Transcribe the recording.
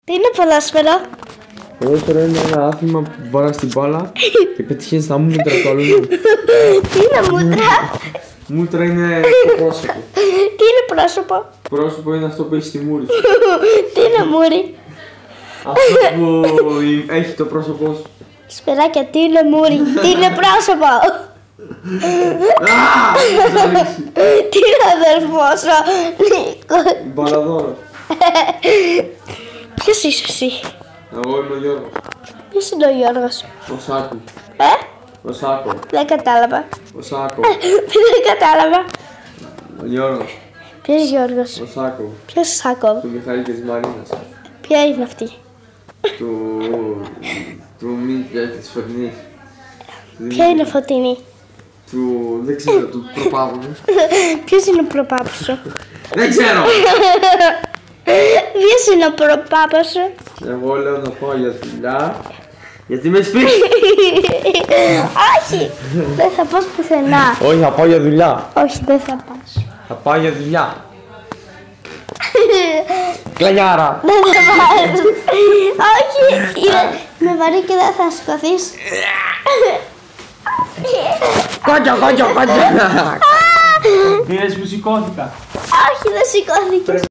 Τι είναι ποδόσφαιρο? Ποδόσφαιρο είναι ένα άθλημα που βαράς την μπάλα και πετυχαίνεις τα μούτρα του αλλού. Τι είναι μούτρα? Μούτρα είναι το πρόσωπο. Τι είναι πρόσωπο? Πρόσωπο είναι αυτό που έχει στη μούρη σου. Τι είναι μούρη? Αυτό που έχει το πρόσωπό σου. Σπεράκια, τι είναι μούρη? Τι είναι πρόσωπο? Τι είναι αδερφός σου? Μπαλαδόρο. Ποιος είσαι εσύ? Εγώ είμαι ο Γιώργος. Ποιος είναι ο Γιώργος? Ο Σάκο. Ο Σάκο. Δεν κατάλαβα. Ο Σάκο. Δεν κατάλαβα. Ο Γιώργος. Ποιος Γιώργος? Ο Σάκο. Ποιος Σάκο? Του Μιχάλη και της Μαρίνας. Ποια είναι αυτή? Του Μίκια και της Φωτεινής. Ποια είναι Φωτεινή? Δεν ξέρω, του προπάπου μου. Ποιος είναι ο προπάπους σου? Δεν ξέρω! Ποιος είναι ο προπάπους σου? Εγώ λέω να πάω για δουλειά. Γιατί με σπίτι. Όχι! Δεν θα πας πουθενά. Όχι, θα πάω για δουλειά. Όχι, δεν θα πας. Θα πάω για δουλειά. Κλανιάρα. Δεν θα πας. Όχι! Με βαρύ και δεν θα σηκωθείς. Κότσο. Είδες που σηκώθηκα. Όχι, δεν σηκώθηκες.